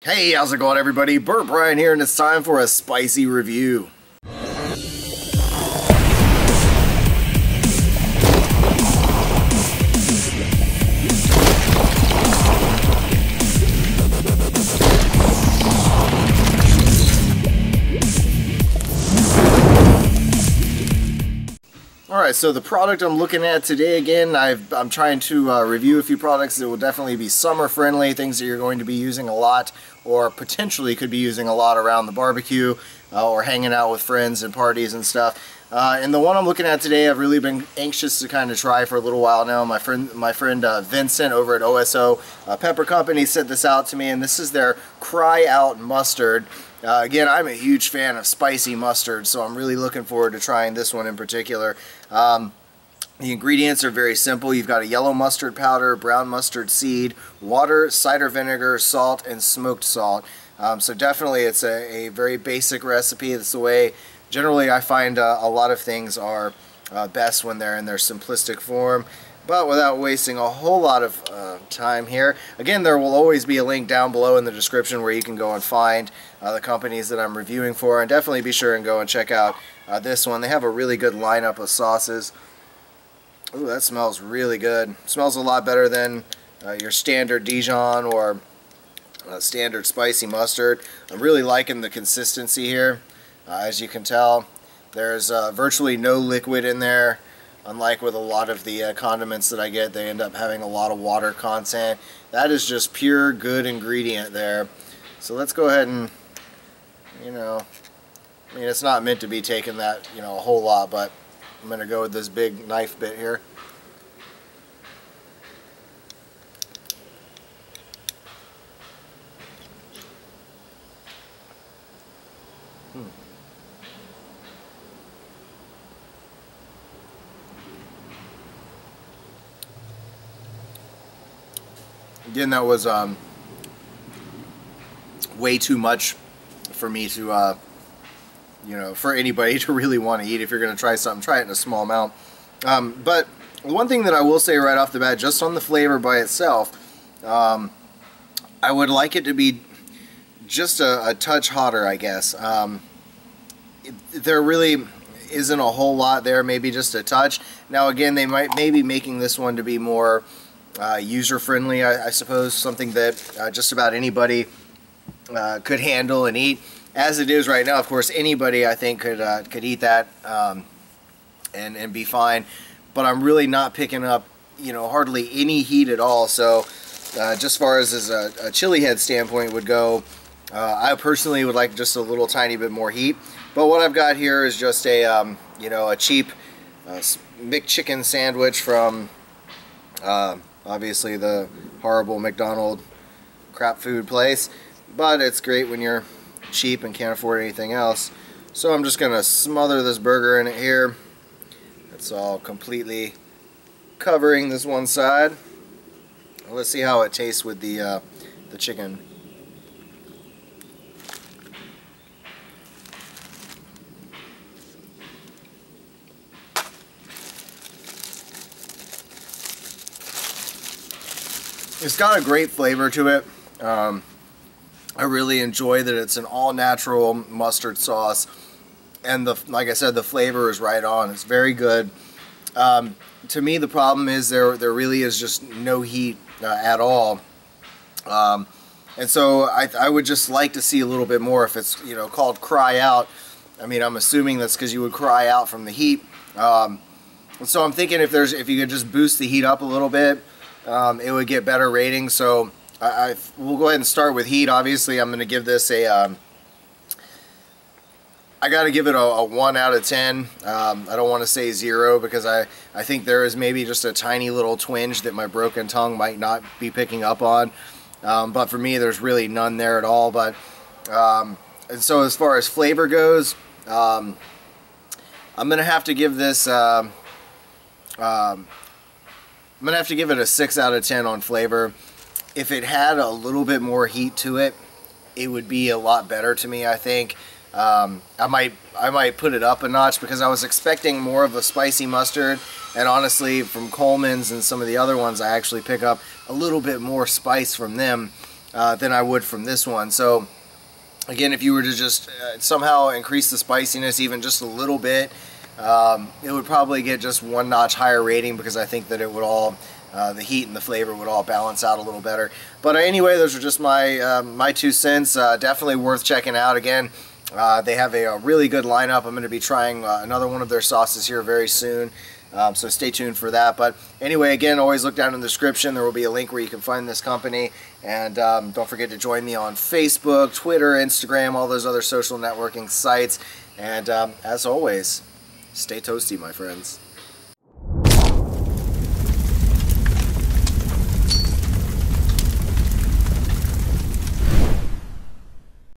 Hey, how's it going everybody? Burt Bryan here, and it's time for a spicy review. Alright, so the product I'm looking at today, again, I'm trying to review a few products that will definitely be summer friendly, things that you're going to be using a lot or potentially could be using a lot around the barbecue or hanging out with friends and parties and stuff. And the one I'm looking at today, I've really been anxious to kind of try for a little while now. My friend Vincent over at OSO Pepper Company sent this out to me, and this is their Cry Out Mustard. Again, I'm a huge fan of spicy mustard, so I'm really looking forward to trying this one in particular. The ingredients are very simple. You've got a yellow mustard powder, brown mustard seed, water, cider vinegar, salt, and smoked salt. So definitely it's a very basic recipe. That's the way generally I find a lot of things are best when they're in their simplistic form. But without wasting a whole lot of time here, again, there will always be a link down below in the description where you can go and find the companies that I'm reviewing for, and definitely be sure and go and check out this one. They have a really good lineup of sauces. Ooh, that smells really good. It smells a lot better than your standard Dijon or standard spicy mustard. I'm really liking the consistency here. As you can tell, there's virtually no liquid in there. Unlike with a lot of the condiments that I get, they end up having a lot of water content. That is just pure good ingredient there. So let's go ahead and, I mean, it's not meant to be taken that, a whole lot, but I'm going to go with this big knife bit here. Again, that was way too much for me to, for anybody to really want to eat. If you're going to try something, try it in a small amount. But one thing that I will say right off the bat, just on the flavor by itself, I would like it to be just a touch hotter, I guess. There really isn't a whole lot there, maybe just a touch. Now again, they might maybe making this one to be more user-friendly, I suppose, something that just about anybody could handle and eat. As it is right now, of course, anybody I think could eat that and be fine. But I'm really not picking up, hardly any heat at all. So just far as a chili head standpoint would go, I personally would like just a little tiny bit more heat. But what I've got here is just a a cheap McChicken sandwich from obviously the horrible McDonald's crap food place, but it's great when you're cheap and can't afford anything else. So I'm just gonna smother this burger in it here. It's all completely covering this one side. Let's see how it tastes with the chicken. It's got a great flavor to it. I really enjoy that it's an all-natural mustard sauce, and like I said, the flavor is right on. It's very good. To me, the problem is there really is just no heat at all, and so I would just like to see a little bit more. If it's called Cry Out, I mean, I'm assuming that's because you would cry out from the heat. So I'm thinking if you could just boost the heat up a little bit, it would get better ratings. So we'll go ahead and start with heat. Obviously, I'm going to give this I got to give it a 1 out of 10. I don't want to say 0 because I think there is maybe just a tiny little twinge that my broken tongue might not be picking up on. But for me, there's really none there at all. But and so as far as flavor goes, I'm going to have to give this I'm going to have to give it a 6 out of 10 on flavor. If it had a little bit more heat to it, it would be a lot better to me, I think. I might put it up a notch because I was expecting more of a spicy mustard, and honestly, from Coleman's and some of the other ones, I actually pick up a little bit more spice from them. than I would from this one. So again, if you were to just somehow increase the spiciness even just a little bit, it would probably get just one notch higher rating, because I think that it would all, the heat and the flavor would all balance out a little better. But anyway, those are just my my 2 cents. Definitely worth checking out. Again, they have a really good lineup. I'm going to be trying another one of their sauces here very soon. So stay tuned for that. But anyway, again, always look down in the description. There will be a link where you can find this company. And don't forget to join me on Facebook, Twitter, Instagram, all those other social networking sites. And as always, stay toasty, my friends.